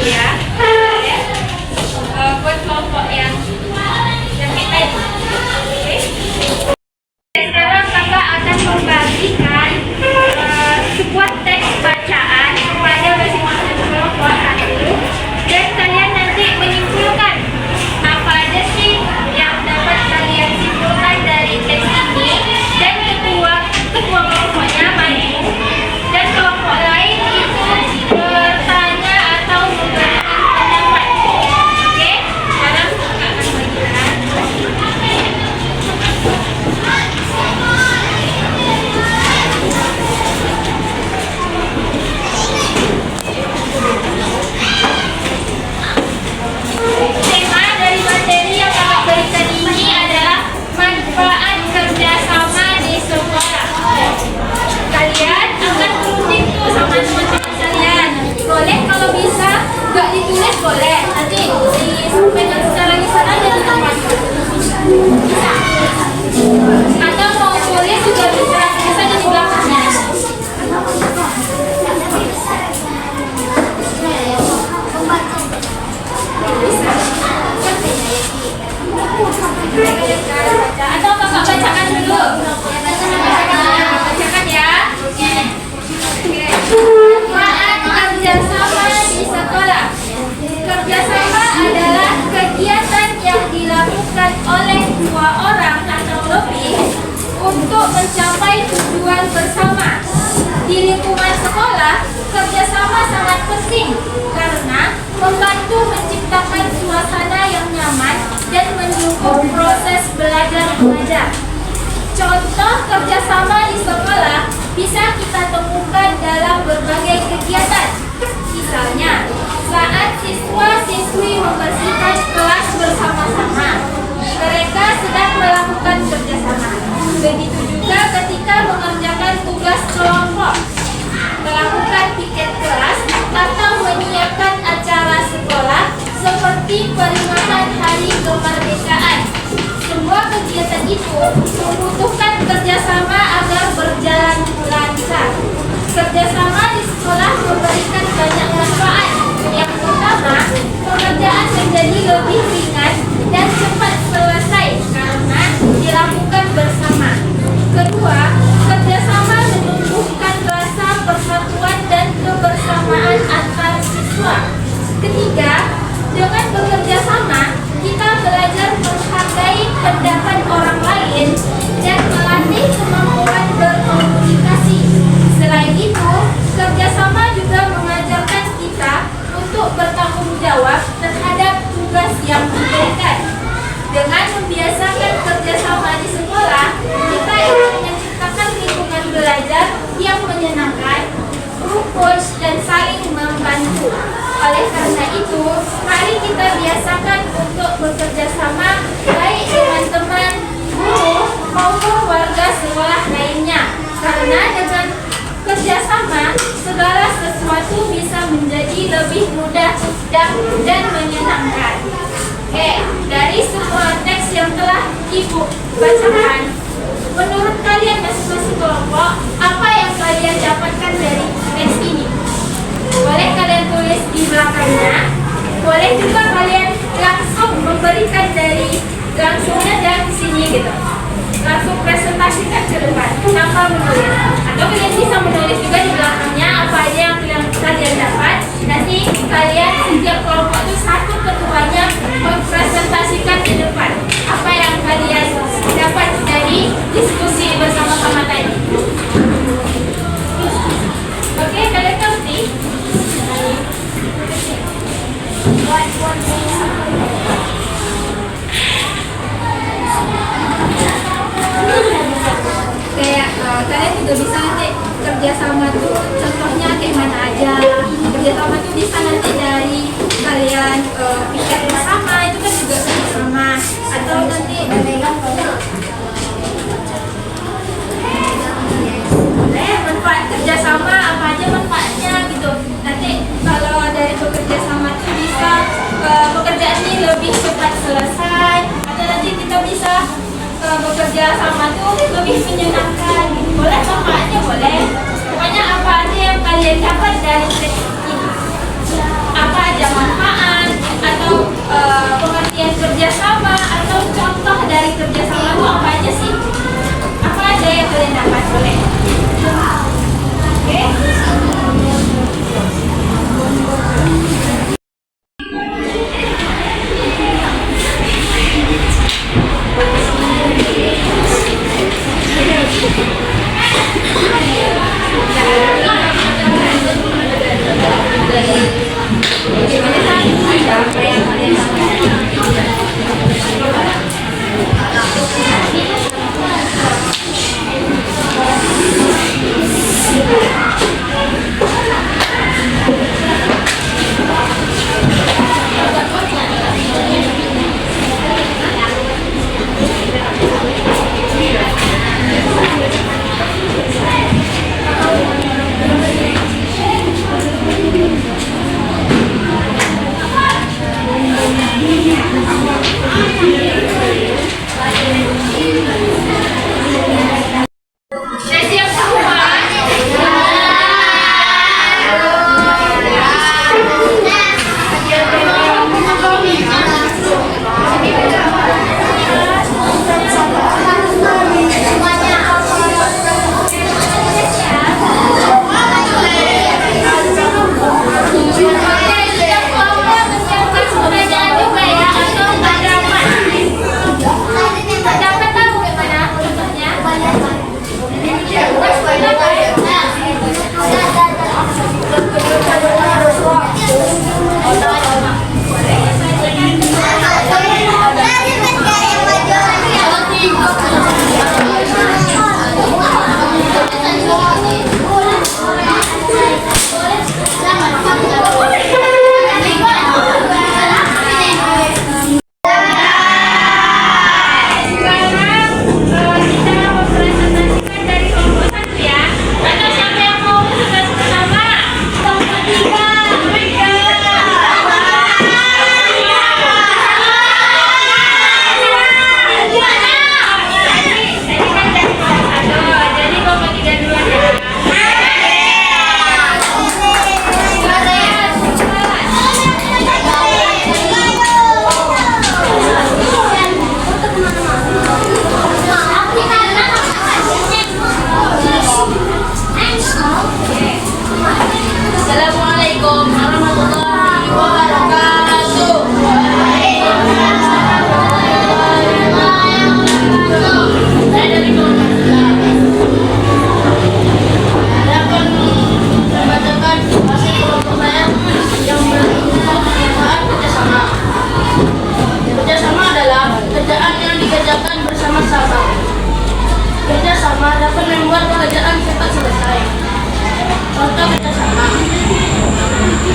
ya. Buat kelompok yang kita ini. Oke. Sekarang kakak akan membagikan sebuah teks bacaan kepada masing-masing kelompok satu, dan kalian nanti menyimpulkan apa aja sih yang dapat kalian simpulkan dari teks ini, dan ketua kelompoknya maju dan kelompok lain itu bertanya atau memberikan pendapat. Oke, sekarang kakak akan bagikan. Tema dari materi yang kakak berikan ini adalah manfaat kerjasama di sekolah. Kalian akan berunding tuh sama teman-teman kalian. Boleh kalau bisa nggak ditulis boleh, nanti disampaikan secara lisan aja di tempat. Bisa. Atau mau tulis juga bisa, bisa di belakangnya. Atau kakak bacakan dulu. Bacakan ya. Manfaat kerjasama di sekolah. Kerjasama adalah kegiatan yang dilakukan oleh dua orang atau lebih untuk mencapai tujuan bersama. Di lingkungan sekolah, kerjasama sangat penting karena membantu menciptakan suasana yang nyaman dan mendukung proses belajar mengajar. Contoh kerjasama di sekolah bisa kita temukan dalam berbagai kegiatan. Misalnya, saat siswa-siswi membersihkan kelas bersama-sama, mereka sedang melakukan kerjasama. Begitu juga ketika mengerjakan tugas kelompok, melakukan piket kelas, atau menyiapkan acara sekolah seperti peringatan Hari Kemerdekaan. Semua kegiatan itu membutuhkan kerjasama agar berjalan lancar. Kerjasama di sekolah memberikan banyak manfaat. Yang pertama, pekerjaan menjadi lebih ringan dan cepat selesai karena dilakukan bersama. Kedua, kerjasama menumbuhkan rasa persatuan dan kebersamaan antar siswa. Ketiga, dengan bekerja sama, kita belajar menghargai pendapat orang lain dan melatih kemampuan berkomunikasi. Selain itu, kerjasama juga mengajarkan kita untuk bertanggung jawab terhadap tugas yang diberikan. Dengan membiasakan kerjasama di sekolah, kita akan menciptakan lingkungan belajar yang menyenangkan, rukun, dan saling membantu. Oleh karena itu, mari kita biasakan untuk bekerja sama baik dengan teman, guru, maupun warga sekolah lainnya. Karena dengan kerjasama, segala sesuatu bisa menjadi lebih mudah dan menyenangkan. Dari semua teks yang telah Ibu bacakan, menurut kalian masing-masing kelompok, apa yang kalian dapatkan dari teks ini? Boleh kalian tulis di belakangnya. Boleh juga kalian langsung memberikan dari langsungnya dari sini gitu. Langsung presentasikan ke depan tanpa menulis. Atau kalian bisa menulis juga di belakangnya apa aja yang kalian dapat. Nanti kalian setiap kelompok itu satu ketuanya mempresentasikan di depan apa yang kalian dapat dari diskusi bersama-sama tadi. Oke, kalian ngerti? Kayak kalian juga bisa nanti kerjasama tuh contohnya kayak mana aja. Kerjasama tuh bisa nanti dari kalian piket bersama, itu kan juga kerjasama. Atau nanti manfaat kerjasama apa aja manfaatnya gitu. Nanti kalau dari bekerja sama tuh bisa pekerjaan ini lebih cepat selesai, atau nanti kita bisa bekerja sama tuh lebih menyenangkan. Boleh manfaatnya boleh. Pokoknya apa aja yang kalian dapat dari teks ini, apa aja kerjasama atau contoh dari kerjasama itu apa aja sih? Apa aja yang kalian dapat? Boleh? Oke?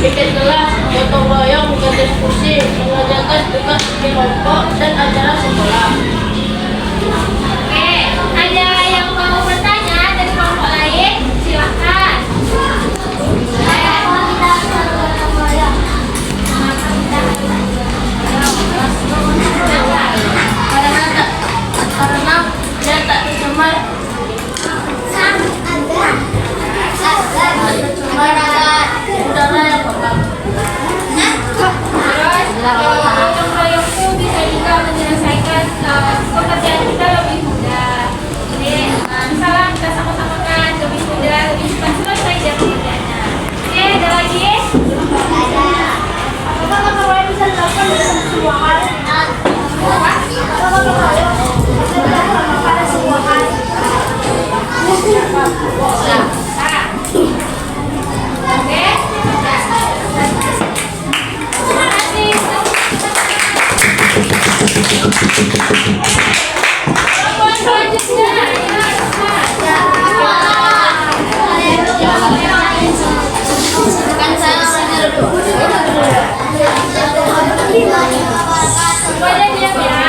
bikin kelas, gotong royong, berdiskusi, mengerjakan tugas kelompok dan acara sekolah. Oke, ada yang mau bertanya dari kelompok lain? Silahkan. Karena dia tak tercemar udara yang kotor. Terus gotong royong itu bisa juga menyelesaikan pekerjaan kita lebih mudah. Jadi misalnya kita sama-sama kan lebih mudah, lebih cepat selesai dia pekerjaannya. Oke, ada lagi? Apakah gotong royong bisa dilakukan dalam sebuah hal? Apa? Apakah gotong royong bisa dilakukan pada sebuah hal? Bisa. Oke. Terima kasih. Kelompok selanjutnya. Semuanya diam ya.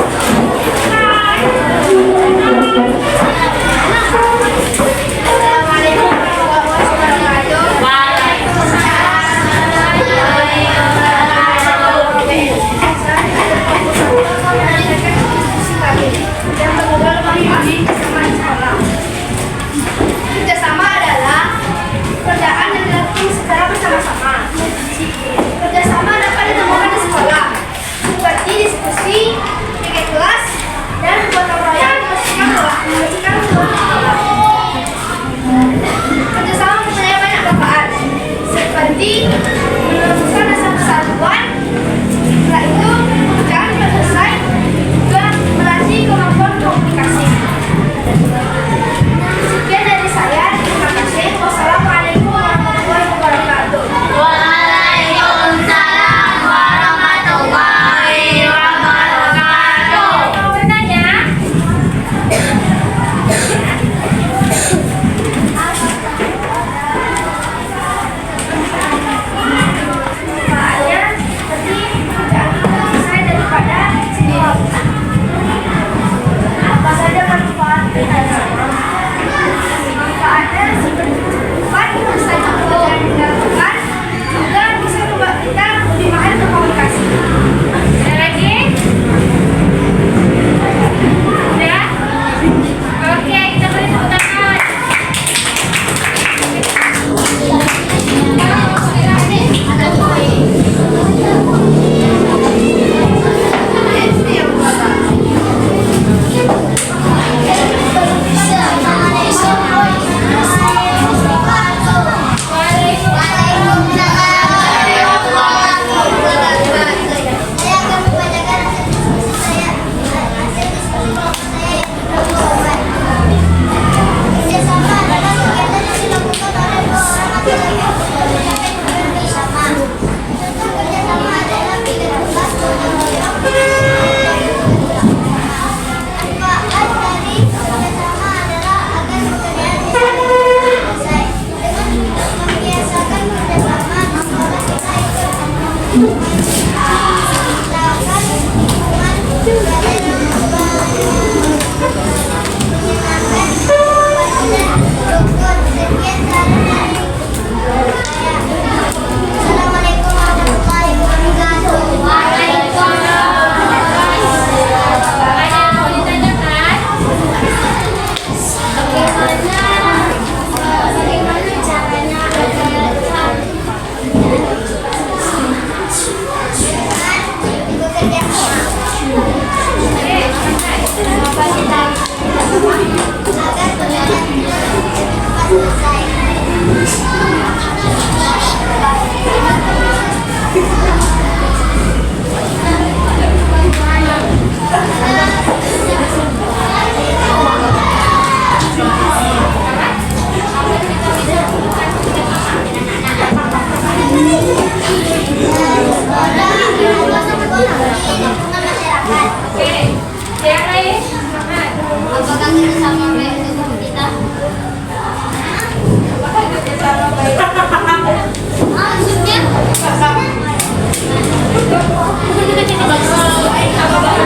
Assalamualaikum warahmatullahi wabarakatuh. Yang termudah memahami kesamaan sekolah. Kerjasama adalah pekerjaan yang dilakukan secara bersama-sama. Kerjasama dapat ditemukan di sekolah, seperti diskusi, pikir kelas, dan gotong royong membersihkan sekolah. Kerjasama mempunyai banyak manfaat, seperti menemukan rasa persatuan, setelah itu pekerjaan sudah selesai, juga melatih kemampuan komunikasi. Sekian dari saya, terima kasih. Wassalamualaikum warahmatullahi wabarakatuh. Waalaikumsalam warahmatullahi wabarakatuh. Mau bertanya? Manfaatnya seperti pekerjaan kita selesai daripada sendiri. Apa saja manfaat kerjasama? Manfaatnya seperti cepat menyelesaikan pekerjaan yang dilakukan, juga bisa membuat kita lebih mahir berkomunikasi. Ada lagi? Udah? Oke, kita beri tepuk tangan. Saya akan membacakan hasil saya. Hasil diskusi saya yang dilakukan. Kerjasama adalah kegiatan yang dilakukan oleh dua orang atau lebih untuk mencapai tujuan bersama. Contoh kerjasama adalah pikir kelas, gotong royong, manfaat dari kerjasama adalah agar pekerjaan bisa selesai. Dengan membiasakan kerjasama di sekolah kita ikut menciptakan lingkungan belajar yang menyenangkan pada rukun. Sekian saran dari saya. Assalamualaikum warahmatullahi wabarakatuh. Ada yang mau ditanyakan? Bagaimana caranya agar bekerja sama? Kenapa kita agar pekerjaan kita cepat selesai? Oke, yang lain? Semangat. Apakah kita sama baik dengan kita? Apakah kerjasama baik? Maksudnya? Apakah